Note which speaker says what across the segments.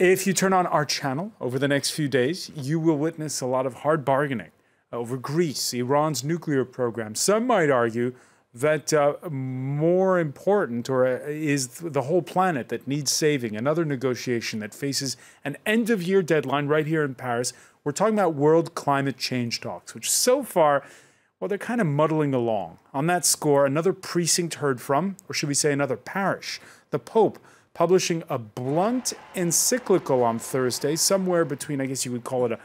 Speaker 1: If you turn on our channel over the next few days, you will witness a lot of hard bargaining over Greece, Iran's nuclear program. Some might argue that more important is the whole planet that needs saving, another negotiation that faces an end-of-year deadline right here in Paris. We're talking about world climate change talks, which so far, well, they're kind of muddling along. On that score, another precinct heard from, or should we say another parish, the Pope, publishing a blunt encyclical on Thursday, somewhere between, I guess you would call it a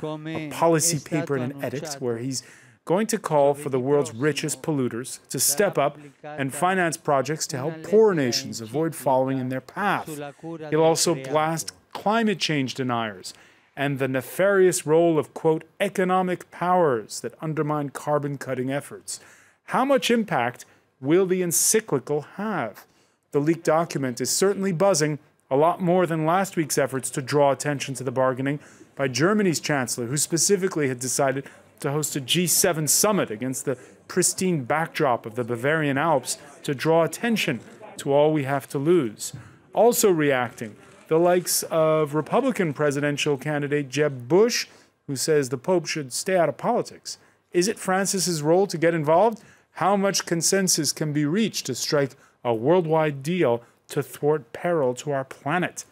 Speaker 1: policy paper and an edict, where he's going to call for the world's richest polluters to step up and finance projects to help poor nations avoid following in their path. He'll also blast climate change deniers and the nefarious role of, quote, economic powers that undermine carbon-cutting efforts. How much impact will the encyclical have? The leaked document is certainly buzzing, a lot more than last week's efforts to draw attention to the bargaining by Germany's chancellor, who specifically had decided to host a G7 summit against the pristine backdrop of the Bavarian Alps to draw attention to all we have to lose. Also reacting, the likes of Republican presidential candidate Jeb Bush, who says the Pope should stay out of politics. Is it Francis's role to get involved? How much consensus can be reached to strike a worldwide deal to thwart peril to our planet?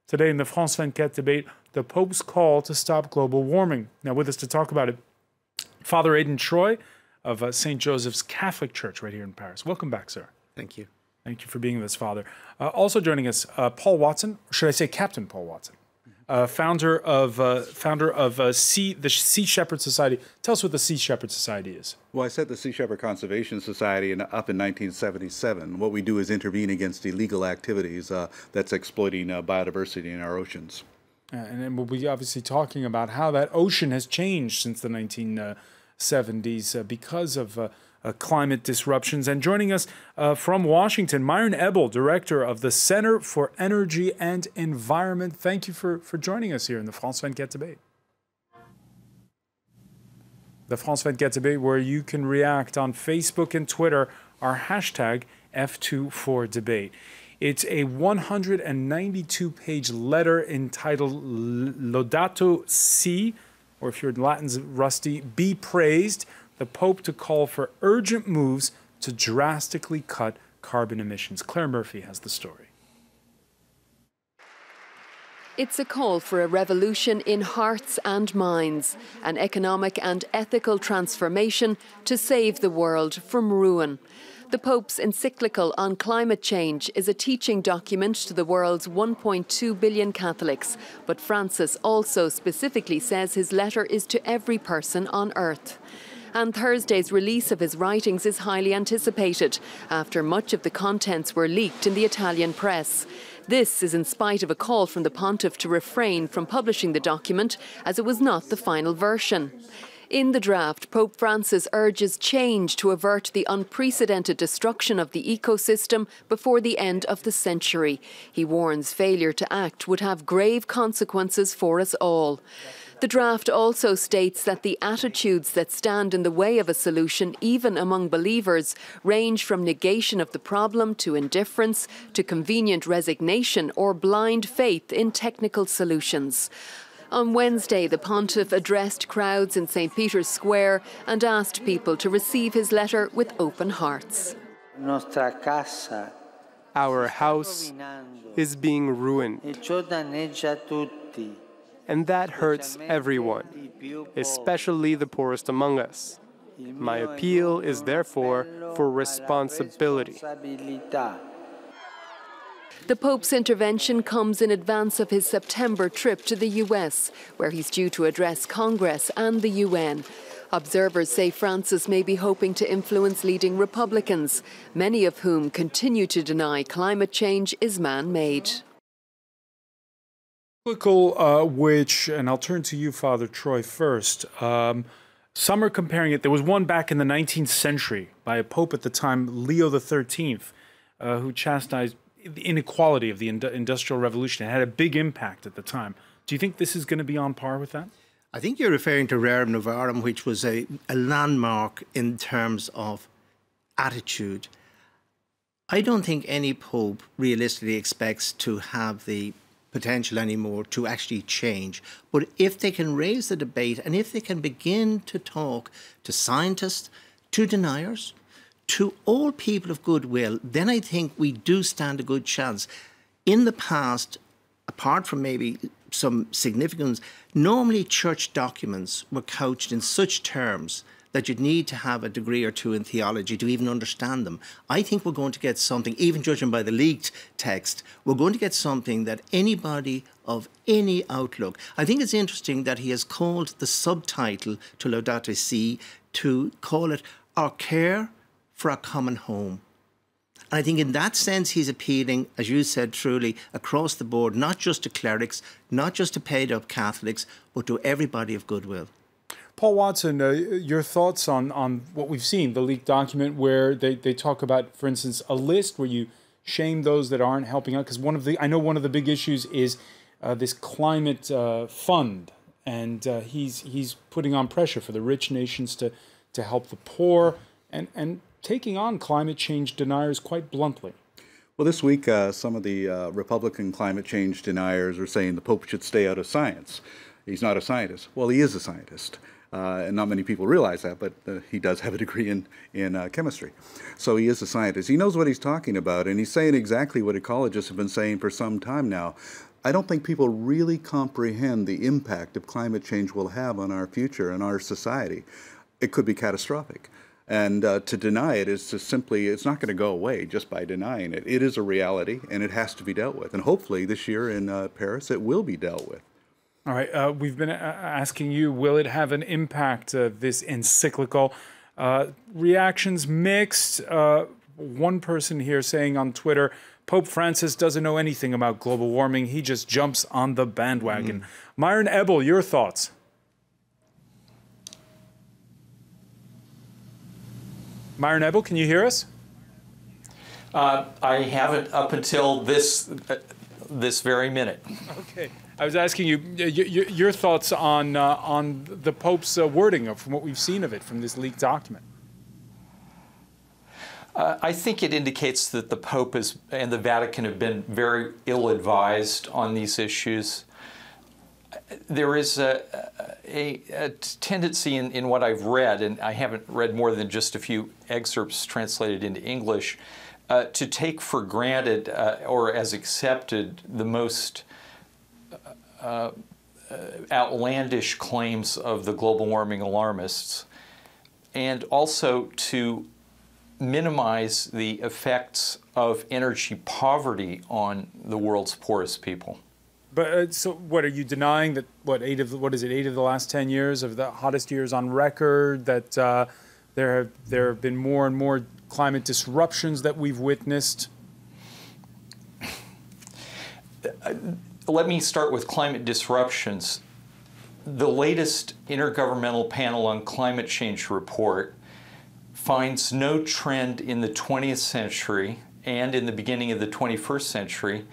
Speaker 1: Today in the France 24 debate, the Pope's call to stop global warming. Now with us to talk about it, Father Aidan Troy of St. Joseph's Catholic Church right here in Paris. Welcome back, sir.
Speaker 2: Thank you.
Speaker 1: Thank you for being with us, Father. Also joining us, Paul Watson, or should I say Captain Paul Watson, founder of the Sea Shepherd Society. Tell us what the Sea Shepherd Society is.
Speaker 2: Well, I set the Sea Shepherd Conservation Society up in 1977. What we do is intervene against illegal activities that's exploiting biodiversity in our oceans.
Speaker 1: And then we'll be obviously talking about how that ocean has changed since the 1970s because of climate disruptions. And joining us from Washington, Myron Ebel, director of the Center for Energy and Environment. Thank you for joining us here in the France 24 debate. The France 24 debate, where you can react on Facebook and Twitter, our hashtag F24debate. It's a 192-page letter entitled Laudato Si, or if you're Latin's rusty, be praised, the Pope to call for urgent moves to drastically cut carbon emissions. Claire Murphy has the story.
Speaker 3: It's a call for a revolution in hearts and minds, an economic and ethical transformation to save the world from ruin. The Pope's encyclical on climate change is a teaching document to the world's 1.2 billion Catholics, but Francis also specifically says his letter is to every person on earth. And Thursday's release of his writings is highly anticipated, after much of the contents were leaked in the Italian press. This is in spite of a call from the Pontiff to refrain from publishing the document, as it was not the final version. In the draft, Pope Francis urges change to avert the unprecedented destruction of the ecosystem before the end of the century. He warns failure to act would have grave consequences for us all. The draft also states that the attitudes that stand in the way of a solution, even among believers, range from negation of the problem to indifference, to convenient resignation or blind faith in technical solutions. On Wednesday, the Pontiff addressed crowds in St. Peter's Square and asked people to receive his letter with open hearts.
Speaker 4: Our house is being ruined, and that hurts everyone, especially the poorest among us. My appeal is therefore for responsibility.
Speaker 3: The Pope's intervention comes in advance of his September trip to the US, where he's due to address Congress and the UN. Observers say Francis may be hoping to influence leading Republicans, many of whom continue to deny climate change is man-made.
Speaker 1: Which, and I'll turn to you, Father Troy, first. Some are comparing it. There was one back in the 19th century by a pope at the time, Leo XIII, who chastised the inequality of the Industrial Revolution. It had a big impact at the time. Do you think this is going to be on par with that?
Speaker 5: I think you're referring to Rerum Novarum, which was a landmark in terms of attitude. I don't think any pope realistically expects to have the potential anymore to actually change. But if they can raise the debate and if they can begin to talk to scientists, to deniers, to all people of goodwill, then I think we do stand a good chance. In the past, apart from maybe some significance, normally church documents were couched in such terms that you'd need to have a degree or two in theology to even understand them. I think we're going to get something, even judging by the leaked text, we're going to get something that anybody of any outlook, I think it's interesting that he has called the subtitle to Laudato Si to call it Our Care for a Common Home. And I think in that sense, he's appealing, as you said, truly across the board, not just to clerics, not just to paid-up Catholics, but to everybody of goodwill.
Speaker 1: Paul Watson, your thoughts on what we've seen, the leaked document where they talk about, for instance, a list where you shame those that aren't helping out? Because I know one of the big issues is this climate fund, and he's putting on pressure for the rich nations to help the poor and taking on climate change deniers quite bluntly.
Speaker 2: Well, this week, some of the Republican climate change deniers are saying the Pope should stay out of science. He's not a scientist. Well, he is a scientist. And not many people realize that, but he does have a degree in chemistry. So he is a scientist. He knows what he's talking about, and he's saying exactly what ecologists have been saying for some time now. I don't think people really comprehend the impact of climate change will have on our future and our society. It could be catastrophic. And to deny it is to simply, it's not going to go away just by denying it. It is a reality, and it has to be dealt with. And hopefully this year in Paris, it will be dealt with.
Speaker 1: All right, we've been asking you, will it have an impact, this encyclical? Reactions mixed. One person here saying on Twitter, Pope Francis doesn't know anything about global warming. He just jumps on the bandwagon. Myron Ebel, your thoughts? Myron Ebel, can you hear us?
Speaker 6: I haven't up until this very minute.
Speaker 1: Okay. I was asking you your thoughts on the Pope's wording from what we've seen of it from this leaked document.
Speaker 6: I think it indicates that the Pope and the Vatican have been very ill-advised on these issues. There is a tendency in what I've read, and I haven't read more than just a few excerpts translated into English, to take for granted or as accepted the most outlandish claims of the global warming alarmists, and also to minimize the effects of energy poverty on the world's poorest people.
Speaker 1: But so, what are you denying that? Eight of the last 10 years of the hottest years on record? That there have been more and more climate disruptions that we've witnessed.
Speaker 6: Let me start with climate disruptions. The latest Intergovernmental Panel on Climate Change report finds no trend in the 20th century and in the beginning of the 21st century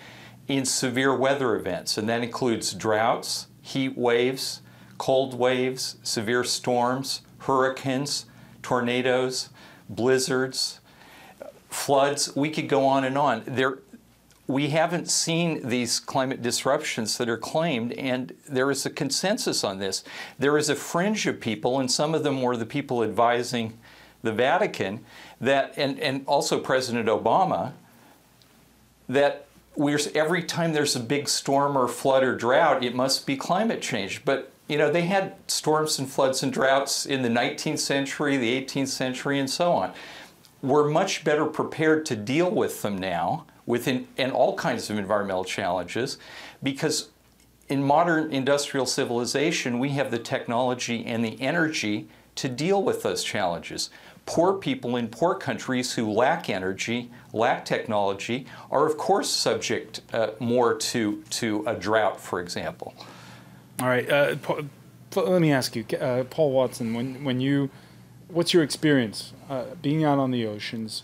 Speaker 6: in severe weather events, and that includes droughts, heat waves, cold waves, severe storms, hurricanes, tornadoes, blizzards, floods. We could go on and on. We haven't seen these climate disruptions that are claimed, and there is a consensus on this. There is a fringe of people, and some of them were the people advising the Vatican, and also President Obama, that every time there's a big storm or flood or drought, it must be climate change. But you know, they had storms and floods and droughts in the 19th century, the 18th century, and so on. We're much better prepared to deal with them now, and all kinds of environmental challenges, because in modern industrial civilization, we have the technology and the energy to deal with those challenges. Poor people in poor countries who lack energy, lack technology, are of course subject more to a drought, for example.
Speaker 1: All right, let me ask you, Paul Watson, what's your experience being out on the oceans?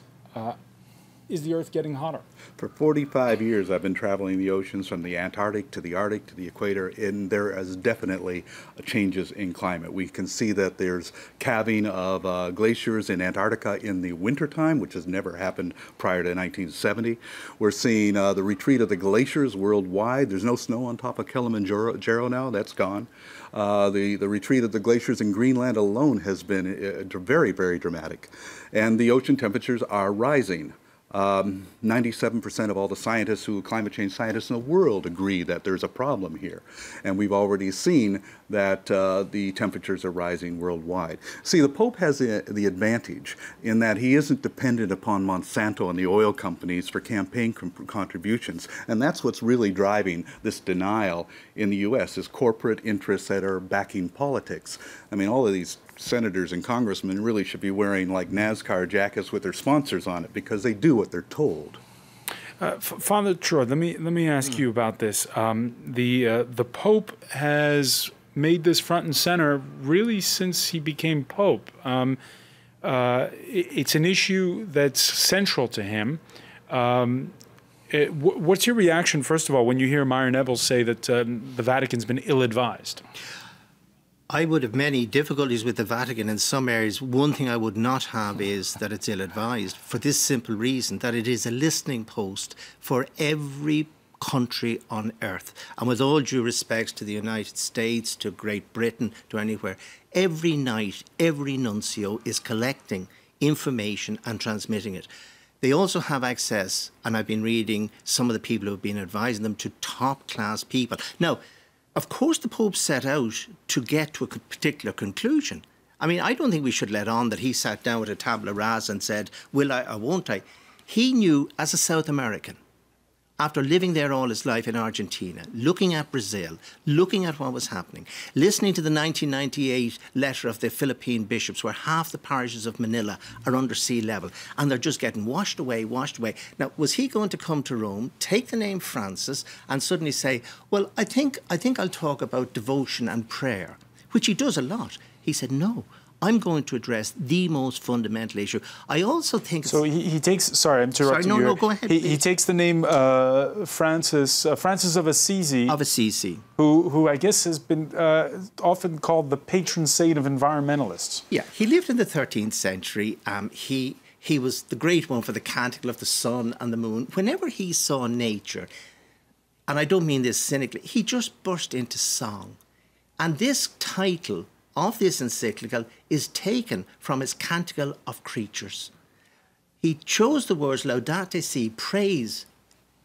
Speaker 1: is the Earth getting hotter?
Speaker 2: For 45 years, I've been traveling the oceans from the Antarctic to the Arctic to the equator, and there is definitely changes in climate. We can see that there's calving of glaciers in Antarctica in the wintertime, which has never happened prior to 1970. We're seeing the retreat of the glaciers worldwide. There's no snow on top of Kilimanjaro now. That's gone. The retreat of the glaciers in Greenland alone has been very, very dramatic. And the ocean temperatures are rising. 97% of all the scientists climate change scientists in the world agree that there's a problem here. And we've already seen that the temperatures are rising worldwide. See, the Pope has the advantage in that he isn't dependent upon Monsanto and the oil companies for campaign contributions. And that's what's really driving this denial in the U.S. is corporate interests that are backing politics. I mean, all of these senators and congressmen really should be wearing like NASCAR jackets with their sponsors on it because they do what they're told.
Speaker 1: Father Troy, let me ask you about this. The Pope has made this front and center really since he became Pope. It's an issue that's central to him. What's your reaction, first of all, when you hear Meyer Neville say that the Vatican's been ill-advised?
Speaker 5: I would have many difficulties with the Vatican in some areas. One thing I would not have is that it's ill-advised, for this simple reason, that it is a listening post for every country on earth. And with all due respect to the United States, to Great Britain, to anywhere, every night, every nuncio is collecting information and transmitting it. They also have access, and I've been reading some of the people who have been advising them, to top-class people. Now, of course, the Pope set out to get to a particular conclusion. I mean, I don't think we should let on that he sat down with a tabula rasa and said, will I or won't I? He knew, as a South American, after living there all his life in Argentina, looking at Brazil, looking at what was happening, listening to the 1998 letter of the Philippine bishops where half the parishes of Manila are under sea level and they're just getting washed away, washed away. Now, was he going to come to Rome, take the name Francis and suddenly say, well, I think I'll talk about devotion and prayer, which he does a lot. He said, no. I'm going to address the most fundamental issue. I also think...
Speaker 1: So he takes... Sorry, I'm interrupting you.
Speaker 5: No, go ahead.
Speaker 1: He takes the name Francis of Assisi.
Speaker 5: Of Assisi.
Speaker 1: Who I guess has been often called the patron saint of environmentalists.
Speaker 5: Yeah, he lived in the 13th century. He was the great one for the canticle of the sun and the moon. Whenever he saw nature, and I don't mean this cynically, he just burst into song. And this title of this encyclical is taken from his Canticle of Creatures. He chose the words laudate si, praise,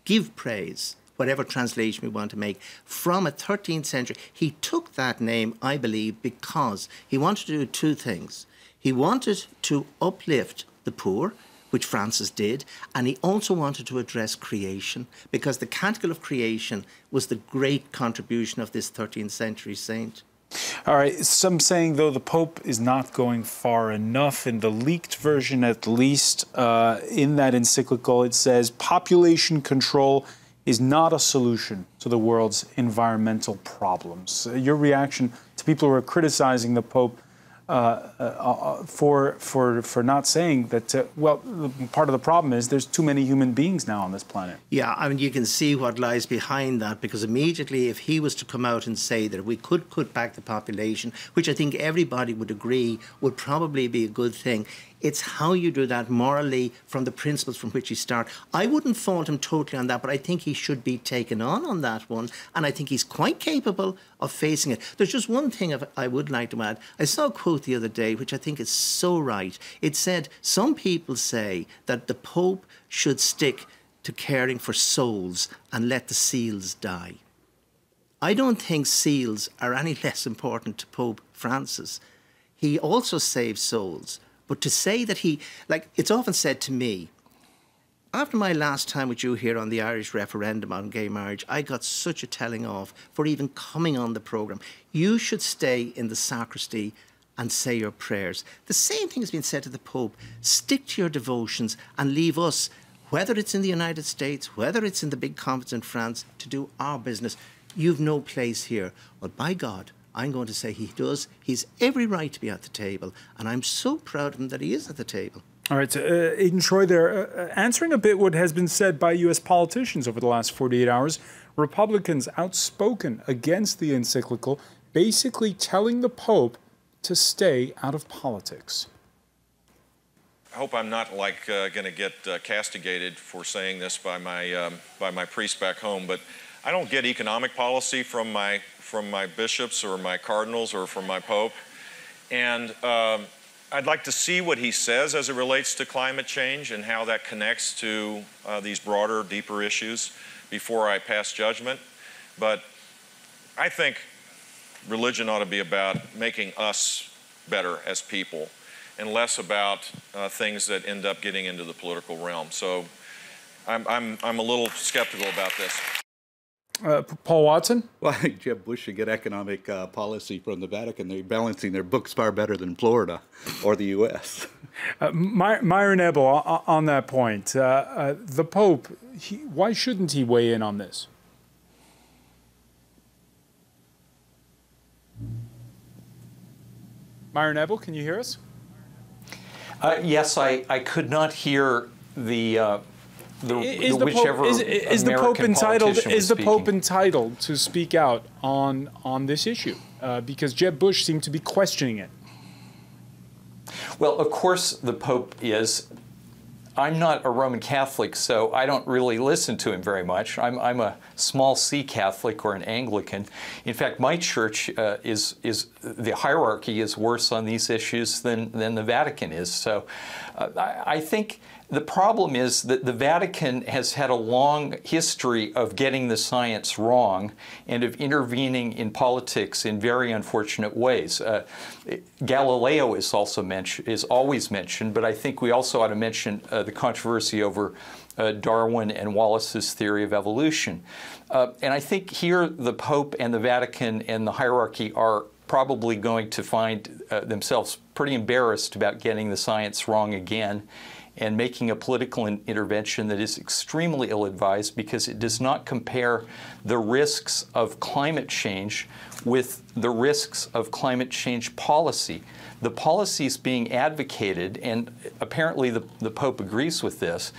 Speaker 5: give praise, whatever translation we want to make, from a 13th century. He took that name, I believe, because he wanted to do two things. He wanted to uplift the poor, which Francis did, and he also wanted to address creation, because the Canticle of Creation was the great contribution of this 13th century saint.
Speaker 1: All right, some saying, though, the Pope is not going far enough. In the leaked version, at least, in that encyclical, it says population control is not a solution to the world's environmental problems. Your reaction to people who are criticizing the Pope for not saying that, well, part of the problem is there's too many human beings now on this planet.
Speaker 5: Yeah, I mean, you can see what lies behind that, because immediately if he was to come out and say that we could cut back the population, which I think everybody would agree would probably be a good thing, it's how you do that morally from the principles from which you start. I wouldn't fault him totally on that, but I think he should be taken on that one, and I think he's quite capable of facing it. There's just one thing I would like to add. I saw a quote the other day, which I think is so right. It said, some people say that the Pope should stick to caring for souls and let the seals die. I don't think seals are any less important to Pope Francis. He also saves souls. But to say that it's often said to me, after my last time with you here on the Irish referendum on gay marriage, I got such a telling off for even coming on the programme. You should stay in the sacristy and say your prayers. The same thing has been said to the Pope. Stick to your devotions and leave us, whether it's in the United States, whether it's in the big conference in France, to do our business. You've no place here. But by God, I'm going to say he does. He's every right to be at the table, and I'm so proud of him that he is at the table.
Speaker 1: All right, so Aidan Troy there, answering a bit what has been said by U.S. politicians over the last 48 hours. Republicans outspoken against the encyclical, basically telling the Pope to stay out of politics.
Speaker 7: I hope I'm not going to get castigated for saying this by my priest back home, but I don't get economic policy from my bishops or my cardinals or from my Pope, and I'd like to see what he says as it relates to climate change and how that connects to these broader, deeper issues before I pass judgment. But I think religion ought to be about making us better as people and less about things that end up getting into the political realm. So I'm a little skeptical about this.
Speaker 1: Paul Watson?
Speaker 2: Well, I think Jeb Bush should get economic policy from the Vatican. They're balancing their books far better than Florida or the U.S.
Speaker 1: Myron Ebel, on that point, the Pope, why shouldn't he weigh in on this? Myron Ebel, can you hear us?
Speaker 6: Yes, I could not hear the whichever
Speaker 1: is the Pope entitled to speak out on this issue? Because Jeb Bush seemed to be questioning it.
Speaker 6: Well, of course the Pope is. I'm not a Roman Catholic, so I don't really listen to him very much. I'm a small C Catholic or an Anglican. In fact, my church is the hierarchy is worse on these issues than the Vatican is. So I think the problem is that the Vatican has had a long history of getting the science wrong and of intervening in politics in very unfortunate ways. Galileo is always mentioned, but I think we also ought to mention the controversy over Darwin and Wallace's theory of evolution. And I think here the Pope and the Vatican and the hierarchy are probably going to find themselves pretty embarrassed about getting the science wrong again and making a political intervention that is extremely ill-advised because it does not compare the risks of climate change with the risks of climate change policy. The policies being advocated, and apparently the Pope agrees with this,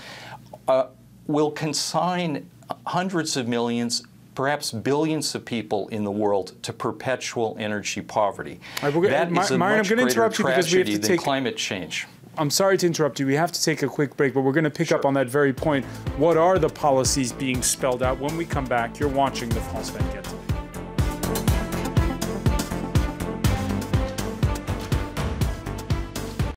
Speaker 6: will consign hundreds of millions, perhaps billions of people in the world to perpetual energy poverty. That is a much greater tragedy than climate change.
Speaker 1: I'm sorry to interrupt you. We have to take a quick break, but we're going to pick up on that very point. What are the policies being spelled out? When we come back, you're watching the France 24.